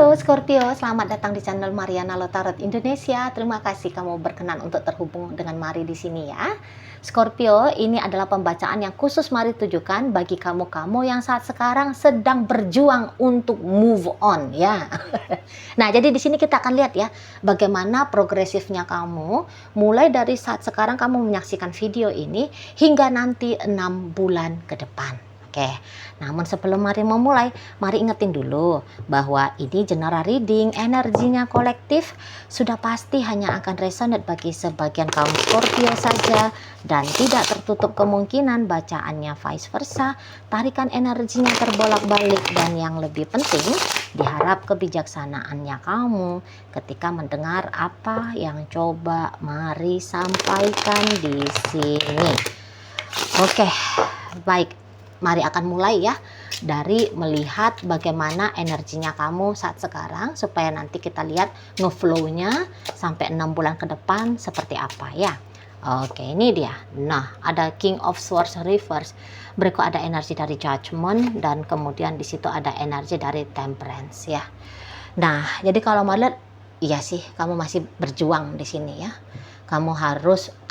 Halo Scorpio, selamat datang di channel Mariana Lotarot Indonesia. Terima kasih kamu berkenan untuk terhubung dengan Mari di sini ya. Scorpio, ini adalah pembacaan yang khusus Mari tujukan bagi kamu-kamu yang saat sekarang sedang berjuang untuk move on ya. Nah, jadi di sini kita akan lihat ya bagaimana progresifnya kamu mulai dari saat sekarang kamu menyaksikan video ini hingga nanti 6 bulan ke depan. Oke, namun sebelum Mari memulai, Mari ingetin dulu bahwa ini general reading, energinya kolektif, sudah pasti hanya akan resonate bagi sebagian kaum Scorpio saja dan tidak tertutup kemungkinan bacaannya vice versa, tarikan energinya terbolak-balik dan yang lebih penting, diharap kebijaksanaannya kamu ketika mendengar apa yang coba Mari sampaikan di sini. Oke, baik. Mari akan mulai ya dari melihat bagaimana energinya kamu saat sekarang supaya nanti kita lihat ngeflow-nya sampai 6 bulan ke depan seperti apa ya. Oke, ini dia. Nah, ada King of Swords reverse. Berikut ada energi dari Judgment dan kemudian di situ ada energi dari Temperance ya. Nah, jadi kalau mau lihat iya sih kamu masih berjuang di sini ya. Ternyata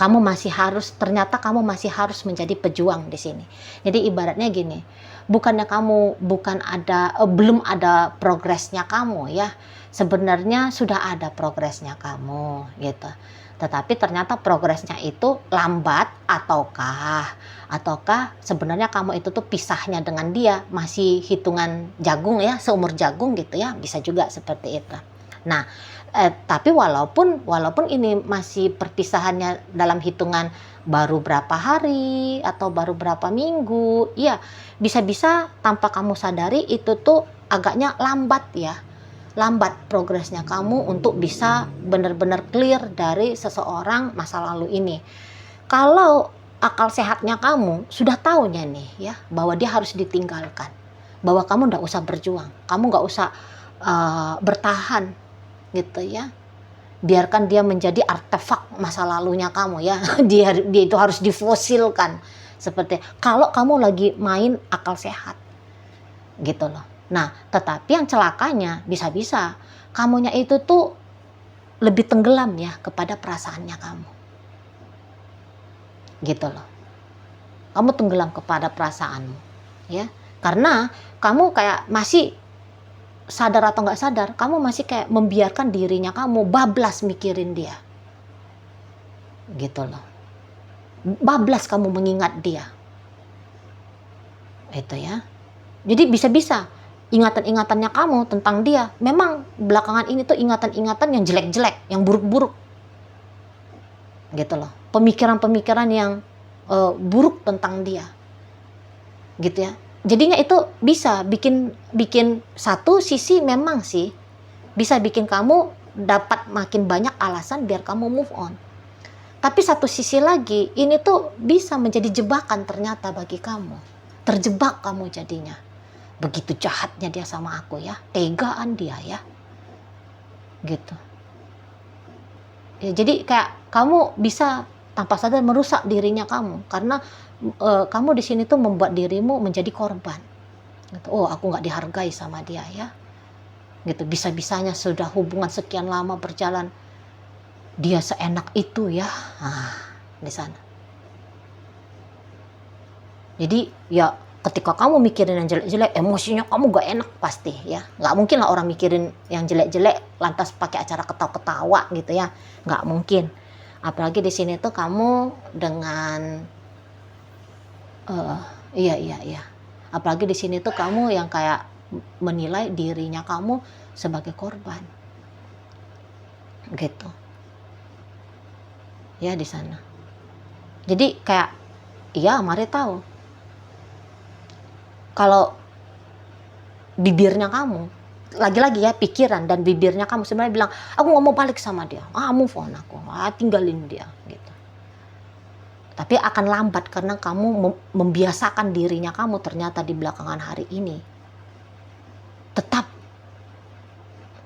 kamu masih harus menjadi pejuang di sini. Jadi ibaratnya gini, bukannya kamu belum ada progresnya kamu ya. Sebenarnya sudah ada progresnya kamu gitu. Tetapi ternyata progresnya itu lambat ataukah sebenarnya kamu itu tuh pisahnya dengan dia masih hitungan jagung ya, seumur jagung gitu ya, bisa juga seperti itu. Nah, tapi walaupun ini masih perpisahannya dalam hitungan baru berapa hari atau baru berapa minggu, ya bisa-bisa tanpa kamu sadari itu tuh agaknya lambat ya. Lambat progresnya kamu untuk bisa benar-benar clear dari seseorang masa lalu ini. Kalau akal sehatnya kamu sudah tahunya nih ya bahwa dia harus ditinggalkan, bahwa kamu nggak usah berjuang, kamu nggak usah bertahan gitu ya, biarkan dia menjadi artefak masa lalunya kamu ya. dia itu harus difosilkan seperti kalau kamu lagi main akal sehat gitu loh. Nah, tetapi yang celakanya bisa-bisa kamunya itu tuh lebih tenggelam ya kepada perasaannya kamu gitu loh. Kamu tenggelam kepada perasaanmu ya, karena kamu kayak masih sadar atau nggak sadar, kamu masih kayak membiarkan dirinya kamu bablas mikirin dia gitu loh. Bablas kamu mengingat dia itu ya. Jadi bisa-bisa ingatan-ingatannya kamu tentang dia memang belakangan ini tuh ingatan-ingatan yang jelek-jelek, yang buruk-buruk gitu loh. Pemikiran-pemikiran yang buruk tentang dia gitu ya. Jadinya itu bisa bikin satu sisi memang sih bisa bikin kamu dapat makin banyak alasan biar kamu move on. Tapi satu sisi lagi ini tuh bisa menjadi jebakan ternyata bagi kamu. Terjebak kamu jadinya. Begitu jahatnya dia sama aku ya, tegaan dia ya. Gitu. Ya, jadi kayak kamu bisa tanpa sadar merusak dirinya kamu karena kamu di sini tuh membuat dirimu menjadi korban. Gitu. Oh, aku nggak dihargai sama dia ya. Gitu. Bisa-bisanya sudah hubungan sekian lama berjalan, dia seenak itu ya. Di sana. Jadi ya ketika kamu mikirin yang jelek-jelek, emosinya kamu gak enak pasti ya. Nggak mungkin lah orang mikirin yang jelek-jelek lantas pakai acara ketawa-ketawa gitu ya. Nggak mungkin. Apalagi di sini tuh kamu dengan iya. Apalagi di sini tuh kamu yang kayak menilai dirinya kamu sebagai korban. Gitu. Ya di sana. Jadi kayak iya Mari tahu. Kalau bibirnya kamu lagi-lagi ya pikiran dan bibirnya kamu sebenarnya bilang aku nggak mau balik sama dia. Move on aku. Tinggalin dia gitu. Tapi akan lambat karena kamu membiasakan dirinya kamu ternyata di belakangan hari ini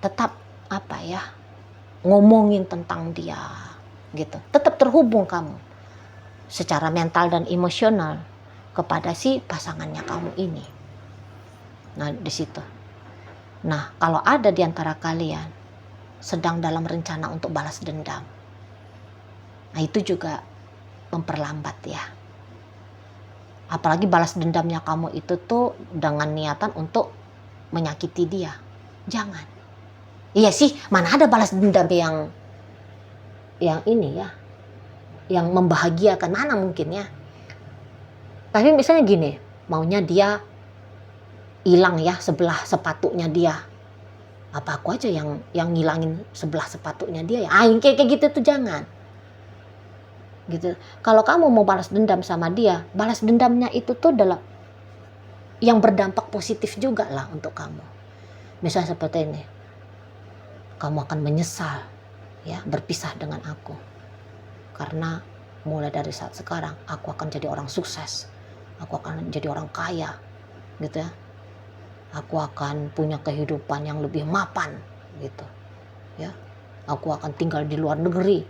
tetap apa ya, ngomongin tentang dia gitu. Tetap terhubung kamu secara mental dan emosional kepada si pasangannya kamu ini. Nah, di situ. Nah, kalau ada di antara kalian sedang dalam rencana untuk balas dendam, nah itu juga memperlambat ya. Apalagi balas dendamnya kamu itu tuh dengan niatan untuk menyakiti dia. Jangan. Iya sih, mana ada balas dendam yang ini ya, yang membahagiakan, mana mungkin ya. Tapi misalnya gini, maunya dia hilang ya sebelah sepatunya dia. Apa aku aja yang ngilangin sebelah sepatunya dia ya? Kayak gitu tuh jangan. Gitu. Kalau kamu mau balas dendam sama dia, balas dendamnya itu tuh adalah yang berdampak positif juga lah untuk kamu. Misalnya seperti ini, kamu akan menyesal ya berpisah dengan aku, karena mulai dari saat sekarang aku akan jadi orang sukses, aku akan jadi orang kaya, gitu ya. Aku akan punya kehidupan yang lebih mapan, gitu ya. Aku akan tinggal di luar negeri,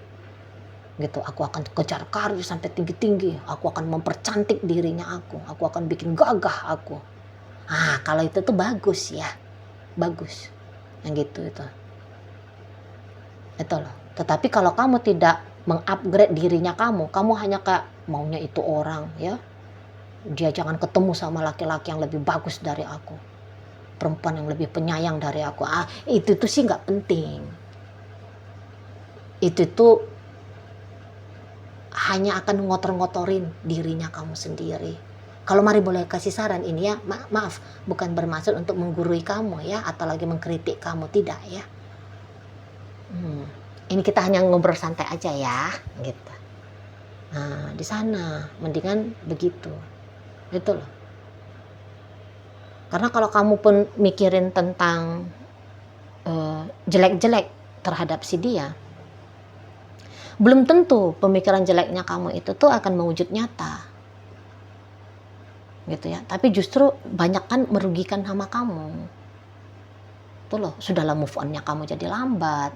gitu. Aku akan kejar karir sampai tinggi-tinggi. Aku akan mempercantik dirinya aku akan bikin gagah aku. Kalau itu tuh bagus ya, bagus yang gitu itu loh. Tetapi kalau kamu tidak mengupgrade dirinya kamu hanya kayak maunya itu orang ya, dia jangan ketemu sama laki-laki yang lebih bagus dari aku, perempuan yang lebih penyayang dari aku. Itu tuh sih nggak penting. Itu tuh hanya akan ngotor-ngotorin dirinya kamu sendiri. Kalau Mari boleh kasih saran ini ya, maaf, bukan bermaksud untuk menggurui kamu ya, atau lagi mengkritik kamu, tidak ya. Ini kita hanya ngobrol santai aja ya, gitu. Nah, di sana mendingan begitu, gitu loh. Karena kalau kamu pun mikirin tentang jelek-jelek terhadap si dia, belum tentu pemikiran jeleknya kamu itu tuh akan mewujud nyata, gitu ya. Tapi justru banyak kan merugikan sama kamu. Tuh loh, sudahlah move on-nya kamu jadi lambat.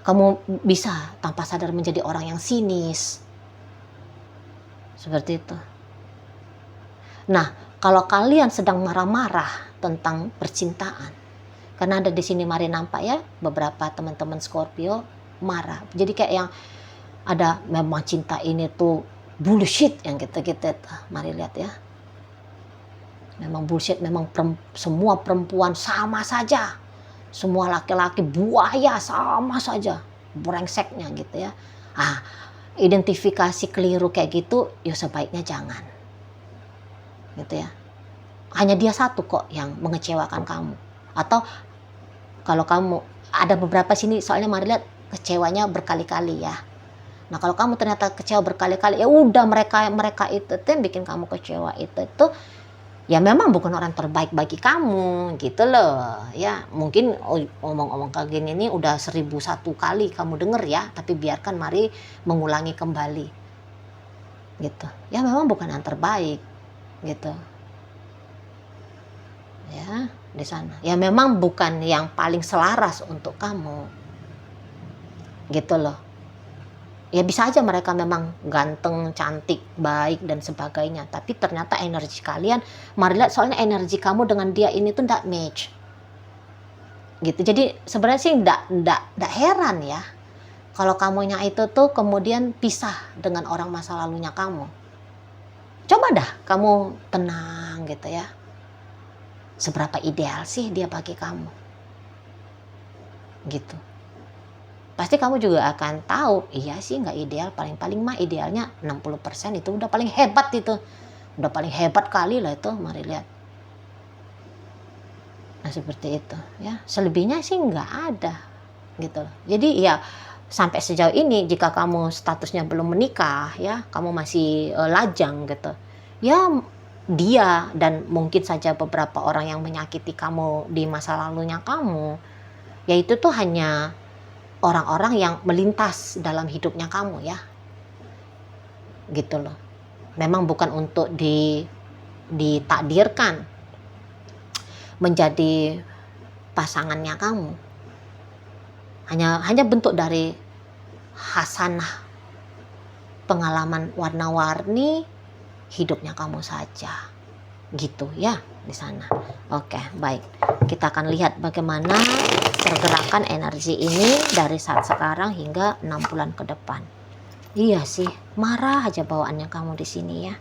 Kamu bisa tanpa sadar menjadi orang yang sinis. Seperti itu. Nah, kalau kalian sedang marah-marah tentang percintaan, karena ada di sini Mari nampak ya, beberapa teman-teman Scorpio marah. Jadi kayak yang ada memang cinta ini tuh bullshit yang gitu-gitu. Mari lihat ya. Memang bullshit, memang semua perempuan sama saja. Semua laki-laki buaya sama saja, brengseknya gitu ya. Identifikasi keliru kayak gitu, ya sebaiknya jangan. Gitu ya. Hanya dia satu kok yang mengecewakan kamu. Atau kalau kamu, ada beberapa sini soalnya Mari lihat kecewanya berkali-kali ya. Nah, kalau kamu ternyata kecewa berkali-kali, ya udah mereka itu yang bikin kamu kecewa itu ya memang bukan orang terbaik bagi kamu, gitu loh ya. Mungkin omong-omong kayak gini ini udah 1001 kali kamu denger ya, tapi biarkan Mari mengulangi kembali, gitu ya. Memang bukan yang terbaik, gitu ya. Di sana ya memang bukan yang paling selaras untuk kamu, gitu loh. Ya bisa aja mereka memang ganteng, cantik, baik dan sebagainya, tapi ternyata energi kalian, Mari lihat soalnya energi kamu dengan dia ini tuh ndak match, gitu. Jadi sebenarnya sih ndak heran ya kalau kamunya itu tuh kemudian pisah dengan orang masa lalunya kamu. Coba dah kamu tenang gitu ya. Seberapa ideal sih dia bagi kamu, gitu. Pasti kamu juga akan tahu, iya sih nggak ideal, paling-paling mah idealnya 60% itu udah paling hebat itu. Udah paling hebat kali lah itu, Mari lihat. Nah seperti itu ya, selebihnya sih nggak ada, gitu loh. Jadi ya sampai sejauh ini jika kamu statusnya belum menikah ya, kamu masih lajang gitu. Ya dia dan mungkin saja beberapa orang yang menyakiti kamu di masa lalunya kamu, ya itu tuh hanya orang-orang yang melintas dalam hidupnya kamu ya, gitu loh. Memang bukan untuk ditakdirkan menjadi pasangannya kamu. Hanya bentuk dari hasanah pengalaman warna-warni hidupnya kamu saja, gitu ya di sana. Oke, baik. kita akan lihat bagaimana pergerakan energi ini dari saat sekarang hingga 6 bulan ke depan. Iya sih, marah aja bawaannya kamu di sini ya.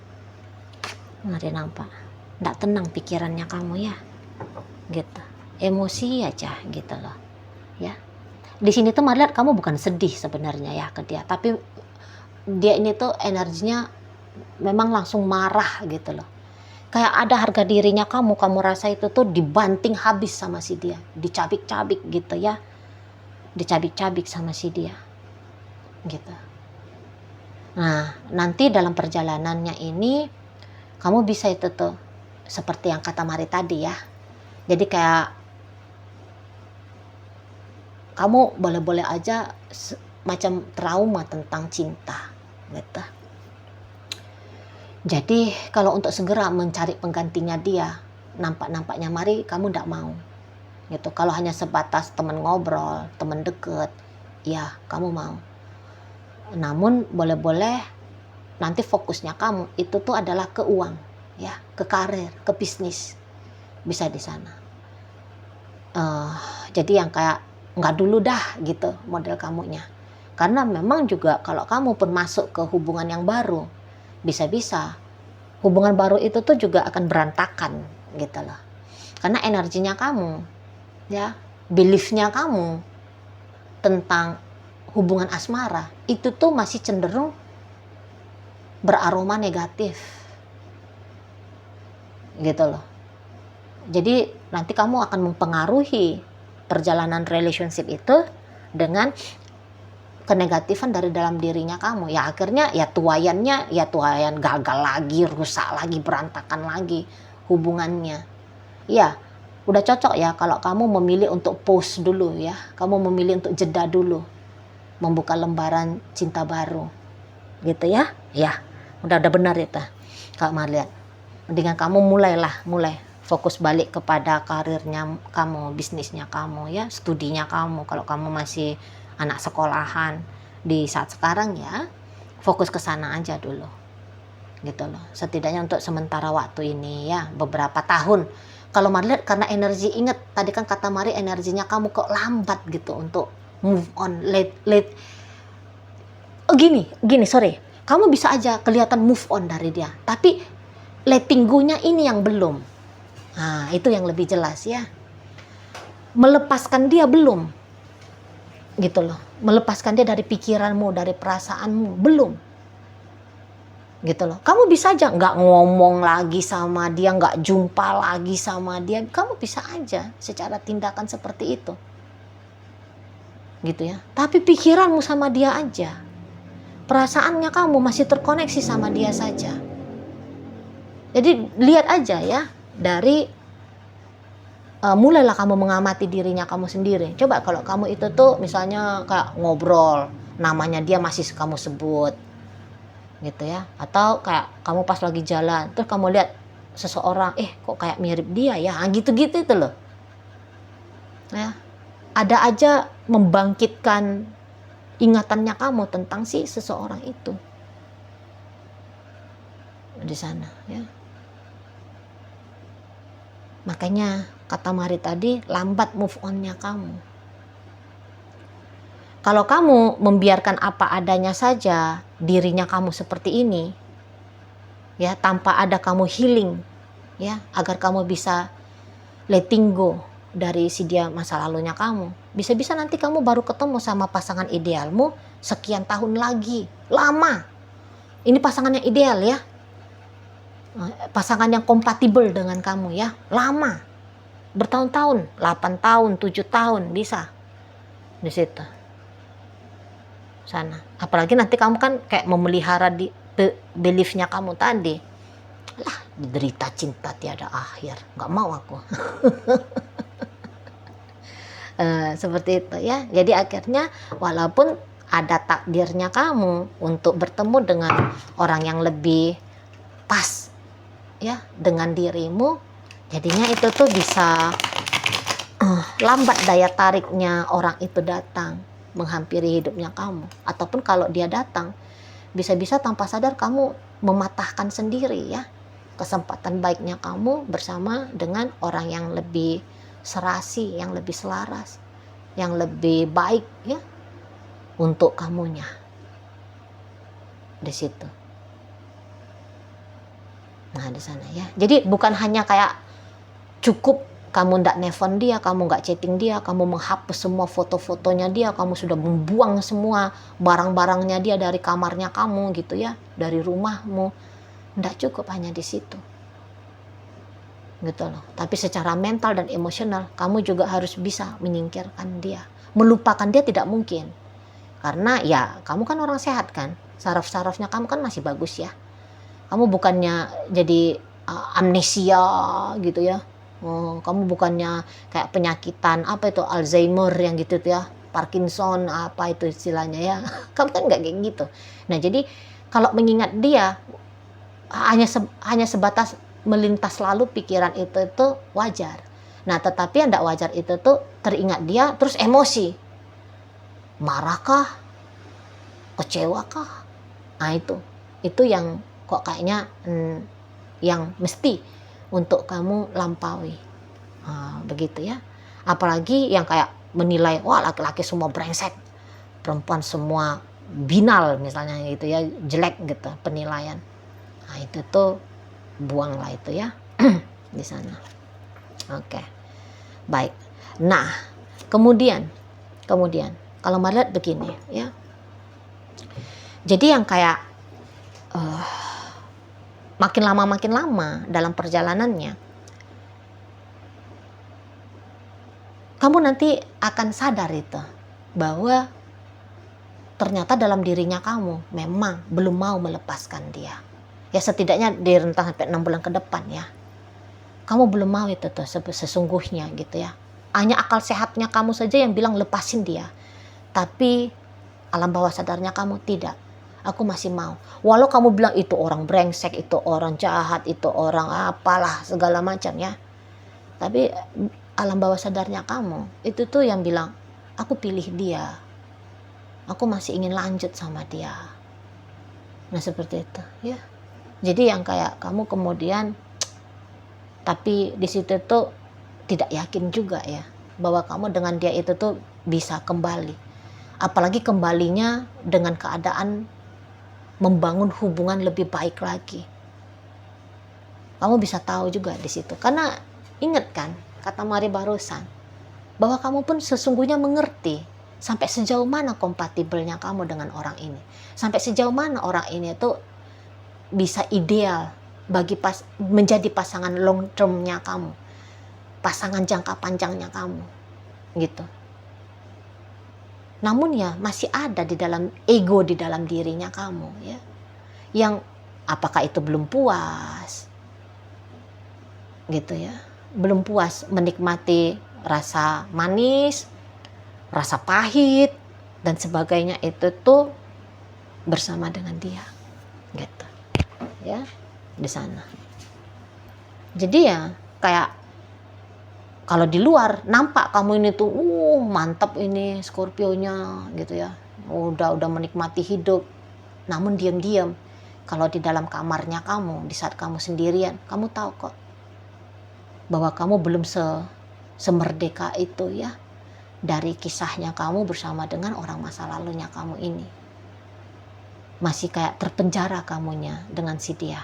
Mari nampak, nggak tenang pikirannya kamu ya, gitu. Emosi aja gitu loh, ya. Di sini tuh mari lihat kamu bukan sedih sebenarnya ya ke dia, tapi dia ini tuh energinya memang langsung marah gitu loh. Kayak ada harga dirinya kamu rasa itu tuh dibanting habis sama si dia, dicabik-cabik gitu ya, dicabik-cabik sama si dia, gitu. Nah, nanti dalam perjalanannya ini, kamu bisa itu tuh, seperti yang kata Mari tadi ya, jadi kayak, kamu boleh-boleh aja macam trauma tentang cinta, gitu. Jadi kalau untuk segera mencari penggantinya dia, nampak-nampaknya Mari kamu tidak mau, gitu. Kalau hanya sebatas teman ngobrol, teman deket, ya kamu mau. Namun boleh-boleh nanti fokusnya kamu itu tuh adalah ke uang, ya, ke karir, ke bisnis, bisa di sana. Jadi yang kayak nggak dulu dah gitu model kamunya. Karena memang juga kalau kamu pun masuk ke hubungan yang baru, bisa-bisa hubungan baru itu tuh juga akan berantakan gitu loh. Karena energinya kamu, ya, beliefnya kamu tentang hubungan asmara itu tuh masih cenderung beraroma negatif gitu loh. Jadi nanti kamu akan mempengaruhi perjalanan relationship itu dengan kenegatifan dari dalam dirinya kamu. Ya akhirnya ya tuayan gagal lagi, rusak lagi, berantakan lagi hubungannya. Ya udah cocok ya kalau kamu memilih untuk pause dulu ya. Kamu memilih untuk jeda dulu, membuka lembaran cinta baru gitu ya. Ya udah benar itu Kak Marliat. Mendingan kamu mulai fokus balik kepada karirnya kamu, bisnisnya kamu ya, studinya kamu. Kalau kamu masih anak sekolahan di saat sekarang ya, fokus ke sana aja dulu gitu loh. Setidaknya untuk sementara waktu ini ya, beberapa tahun. Kalau Mari lihat karena energi, ingat tadi kan kata Mari energinya kamu kok lambat gitu untuk move on, sorry, kamu bisa aja kelihatan move on dari dia, tapi letting go-nya ini yang belum. Nah, itu yang lebih jelas ya. Melepaskan dia belum. Gitu loh. Melepaskan dia dari pikiranmu, dari perasaanmu, belum. Gitu loh. Kamu bisa aja nggak ngomong lagi sama dia, nggak jumpa lagi sama dia. Kamu bisa aja secara tindakan seperti itu. Gitu ya. Tapi pikiranmu sama dia aja. Perasaannya kamu masih terkoneksi sama dia saja. Jadi lihat aja ya. Dari mulailah kamu mengamati dirinya kamu sendiri. Coba kalau kamu itu tuh misalnya kayak ngobrol, namanya dia masih kamu sebut gitu ya, atau kayak kamu pas lagi jalan terus kamu lihat seseorang, kok kayak mirip dia ya, gitu-gitu itu loh ya. Ada aja membangkitkan ingatannya kamu tentang si seseorang itu di sana ya. Makanya kata Mari tadi, lambat move on-nya kamu. Kalau kamu membiarkan apa adanya saja dirinya kamu seperti ini, ya, tanpa ada kamu healing, ya, agar kamu bisa letting go dari si dia masa lalunya kamu. Bisa-bisa nanti kamu baru ketemu sama pasangan idealmu sekian tahun lagi. Lama. Ini pasangan yang ideal ya. Pasangan yang kompatibel dengan kamu ya, lama, bertahun-tahun, 8 tahun, 7 tahun bisa di situ sana. Apalagi nanti kamu kan kayak memelihara di beliefnya kamu tadi, lah derita cinta tiada akhir, nggak mau aku. Seperti itu ya. Jadi akhirnya walaupun ada takdirnya kamu untuk bertemu dengan orang yang lebih pas ya dengan dirimu, jadinya itu tuh bisa lambat daya tariknya orang itu datang menghampiri hidupnya kamu. Ataupun kalau dia datang, bisa-bisa tanpa sadar kamu mematahkan sendiri ya kesempatan baiknya kamu bersama dengan orang yang lebih serasi, yang lebih selaras, yang lebih baik ya untuk kamunya di situ. Nah di sana ya. Jadi bukan hanya kayak cukup kamu ndak nelfon dia, kamu nggak chatting dia, kamu menghapus semua foto-fotonya dia, kamu sudah membuang semua barang-barangnya dia dari kamarnya kamu gitu ya, dari rumahmu. Ndak cukup hanya di situ. Gitu loh. Tapi secara mental dan emosional kamu juga harus bisa menyingkirkan dia. Melupakan dia tidak mungkin. Karena ya kamu kan orang sehat kan. Saraf-sarafnya kamu kan masih bagus ya. Kamu bukannya jadi amnesia gitu ya. Kamu bukannya kayak penyakitan apa itu Alzheimer yang gitu tuh ya, Parkinson apa itu istilahnya ya. Kamu kan nggak kayak gitu. Nah jadi kalau mengingat dia hanya sebatas melintas lalu pikiran itu wajar. Nah tetapi yang tidak wajar itu tuh teringat dia terus emosi, marahkah, kecewakah. Nah itu yang kok kayaknya yang mesti untuk kamu lampaui. Begitu ya. Apalagi yang kayak menilai wah laki-laki semua brengsek, perempuan semua binal misalnya gitu ya, jelek gitu penilaian. Nah itu tuh buanglah itu ya di sana. Oke. Baik. Nah, kemudian kalau melihat begini ya. Jadi yang kayak makin lama dalam perjalanannya kamu nanti akan sadar itu bahwa ternyata dalam dirinya kamu memang belum mau melepaskan dia. Ya setidaknya di rentang sampai 6 bulan ke depan ya. Kamu belum mau itu tuh sesungguhnya gitu ya. Hanya akal sehatnya kamu saja yang bilang lepasin dia. Tapi alam bawah sadarnya kamu tidak. Aku masih mau. Walau kamu bilang itu orang brengsek, itu orang jahat, itu orang apalah segala macam ya. Tapi alam bawah sadarnya kamu itu tuh yang bilang aku pilih dia. Aku masih ingin lanjut sama dia. Nah seperti itu ya. Jadi yang kayak kamu kemudian tapi di situ tuh tidak yakin juga ya bahwa kamu dengan dia itu tuh bisa kembali. Apalagi kembalinya dengan keadaan membangun hubungan lebih baik lagi. Kamu bisa tahu juga di situ. Karena ingat kan kata Mari barusan bahwa kamu pun sesungguhnya mengerti sampai sejauh mana kompatibelnya kamu dengan orang ini. Sampai sejauh mana orang ini tuh bisa ideal bagi menjadi pasangan long termnya kamu, pasangan jangka panjangnya kamu gitu. Namun ya masih ada di dalam ego di dalam dirinya kamu ya, yang apakah itu belum puas gitu ya, belum puas menikmati rasa manis, rasa pahit dan sebagainya itu tuh bersama dengan dia gitu ya di sana. Jadi ya kayak kalau di luar nampak kamu ini tuh mantap ini Scorpio-nya gitu ya, udah menikmati hidup. Namun diam-diam kalau di dalam kamarnya kamu di saat kamu sendirian, kamu tahu kok bahwa kamu belum semerdeka itu ya dari kisahnya kamu bersama dengan orang masa lalunya kamu ini. Masih kayak terpenjara kamunya dengan si dia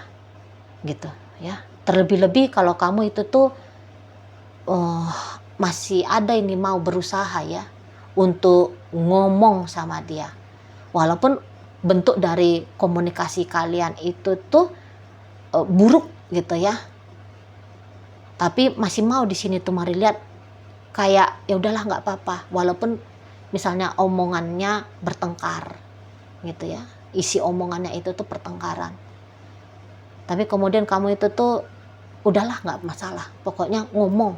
gitu ya. Terlebih-lebih kalau kamu itu tuh masih ada ini mau berusaha ya untuk ngomong sama dia, walaupun bentuk dari komunikasi kalian itu tuh buruk gitu ya, tapi masih mau di sini tuh Mari lihat kayak ya udahlah nggak apa-apa walaupun misalnya omongannya bertengkar gitu ya, isi omongannya itu tuh pertengkaran, tapi kemudian kamu itu tuh udahlah nggak masalah, pokoknya ngomong,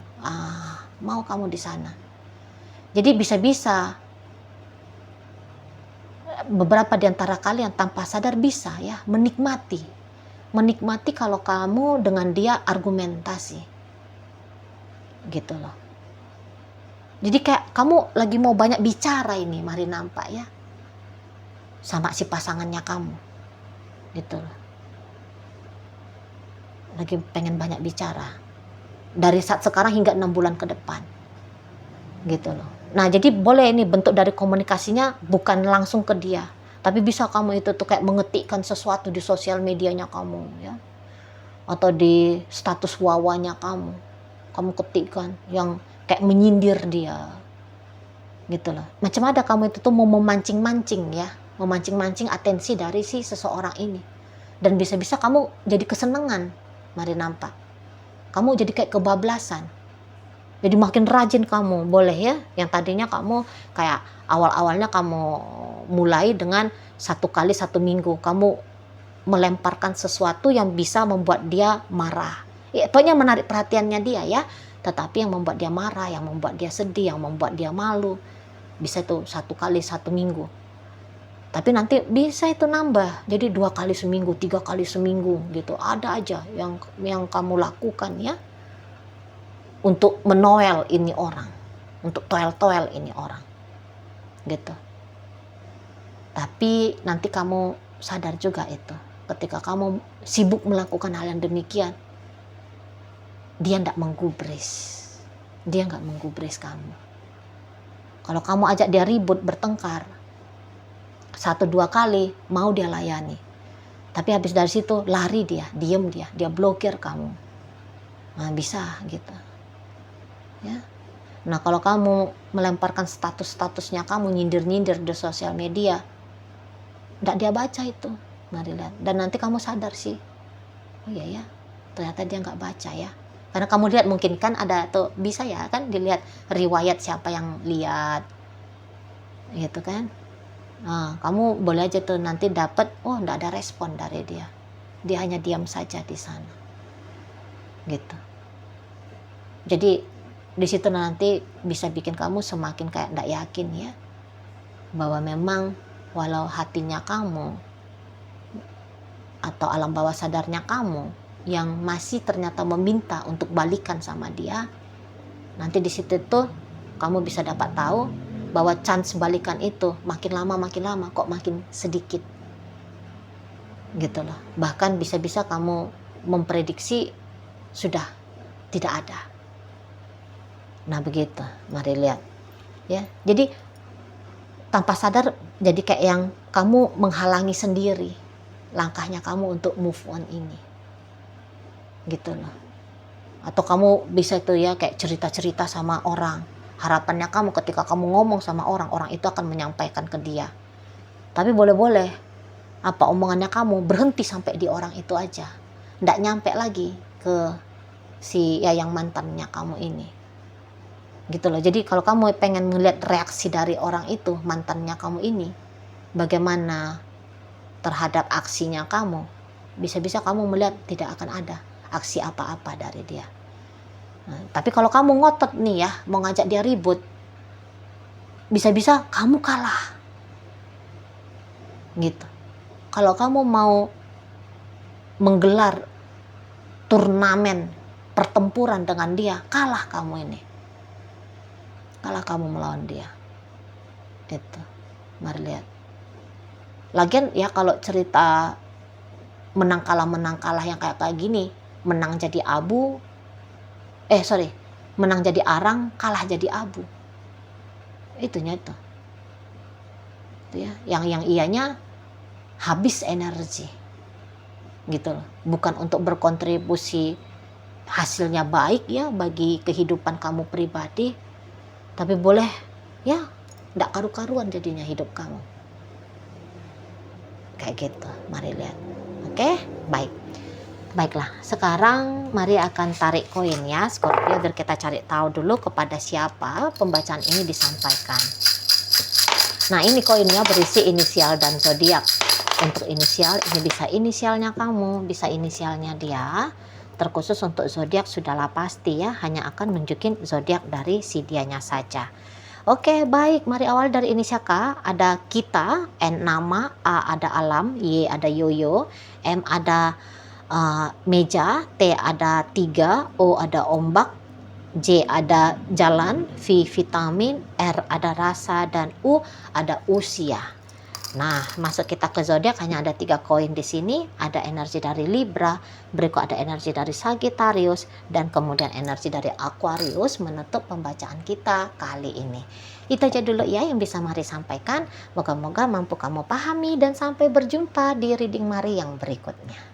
mau kamu di sana. Jadi bisa-bisa beberapa di antara kalian tanpa sadar bisa ya menikmati kalau kamu dengan dia argumentasi gitu loh. Jadi kayak kamu lagi mau banyak bicara ini Mari nampak ya sama si pasangannya kamu gitu loh, lagi pengen banyak bicara. dari saat sekarang hingga 6 bulan ke depan, gitu loh. Nah, jadi boleh ini bentuk dari komunikasinya bukan langsung ke dia, tapi bisa kamu itu tuh kayak mengetikkan sesuatu di sosial medianya kamu ya, atau di status wawanya kamu ketikkan yang kayak menyindir dia, gitu loh. Macam ada kamu itu tuh mau memancing-mancing ya, memancing-mancing atensi dari si seseorang ini, dan bisa-bisa kamu jadi kesenangan, mari nampak. Kamu jadi kayak kebablasan. Jadi makin rajin kamu, boleh ya. Yang tadinya kamu kayak awal-awalnya kamu mulai dengan 1 kali 1 minggu. Kamu melemparkan sesuatu yang bisa membuat dia marah. Ya, pokoknya menarik perhatiannya dia ya. Tetapi yang membuat dia marah, yang membuat dia sedih, yang membuat dia malu. Bisa itu 1 kali 1 minggu. Tapi nanti bisa itu nambah. Jadi 2 kali seminggu, 3 kali seminggu gitu. Ada aja yang kamu lakukan ya. Untuk menoel ini orang, untuk toel-toel ini orang, gitu. Tapi nanti kamu sadar juga itu, ketika kamu sibuk melakukan hal yang demikian, dia nggak menggubris kamu. Kalau kamu ajak dia ribut, bertengkar, 1-2 kali mau dia layani, tapi habis dari situ lari dia, diem dia blokir kamu. Nah, bisa gitu. Ya. Nah, kalau kamu melemparkan status-statusnya kamu nyindir-nyindir di sosial media, nggak dia baca itu, mari lihat. Dan nanti kamu sadar sih, oh iya ya, ternyata dia nggak baca ya. Karena kamu lihat mungkin kan ada tuh, bisa ya kan dilihat riwayat siapa yang lihat, gitu kan. Nah, kamu boleh aja tuh nanti dapat, oh nggak ada respon dari dia hanya diam saja di sana, gitu. Jadi di situ nanti bisa bikin kamu semakin kayak nggak yakin ya, bahwa memang walau hatinya kamu atau alam bawah sadarnya kamu yang masih ternyata meminta untuk balikan sama dia, nanti di situ tuh kamu bisa dapat tahu bahwa chance balikan itu makin lama kok makin sedikit, gitu loh. Bahkan bisa-bisa kamu memprediksi sudah tidak ada. Nah, begitu, mari lihat ya. Jadi tanpa sadar jadi kayak yang kamu menghalangi sendiri langkahnya kamu untuk move on ini, gitu loh. Atau kamu bisa itu ya kayak cerita-cerita sama orang, harapannya kamu ketika kamu ngomong sama orang itu akan menyampaikan ke dia. Tapi boleh-boleh apa omongannya kamu berhenti sampai di orang itu aja, nggak nyampe lagi ke si ya yang mantannya kamu ini, gitu loh. Jadi kalau kamu pengen melihat reaksi dari orang itu, mantannya kamu ini, bagaimana terhadap aksinya kamu, bisa-bisa kamu melihat tidak akan ada aksi apa-apa dari dia. Nah, tapi kalau kamu ngotot nih ya mau ngajak dia ribut, bisa-bisa kamu kalah, gitu. Kalau kamu mau menggelar turnamen pertempuran dengan dia, kalah kamu ini. Kalah kamu melawan dia. Itu. Mari lihat. Lagian ya kalau cerita menang kalah yang kayak gini, menang jadi abu, menang jadi arang, kalah jadi abu. Itunya itu. Itu ya, yang ianya habis energi. Gitu loh. Bukan untuk berkontribusi hasilnya baik ya bagi kehidupan kamu pribadi, tapi boleh ya nggak karu-karuan jadinya hidup kamu kayak gitu. Mari lihat. Oke, baiklah, sekarang mari akan tarik koin ya Scorpio, biar kita cari tahu dulu kepada siapa pembacaan ini disampaikan. Nah, ini koinnya berisi inisial dan zodiak. Untuk inisial ini bisa inisialnya kamu, bisa inisialnya dia. Terkhusus untuk zodiak sudahlah pasti ya, hanya akan nunjukin zodiak dari si dianya saja. Oke, baik, mari awal dari inisial K. Ada kita, N nama, A ada alam, Y ada yoyo, M ada meja, T ada 3, O ada ombak, J ada jalan, V vitamin, R ada rasa, dan U ada usia. Nah, masuk kita ke zodiak hanya ada 3 koin di sini, ada energi dari Libra, berikut ada energi dari Sagittarius, dan kemudian energi dari Aquarius menutup pembacaan kita kali ini. Itu aja dulu ya yang bisa Mari sampaikan. Moga-moga mampu kamu pahami dan sampai berjumpa di reading Mari yang berikutnya.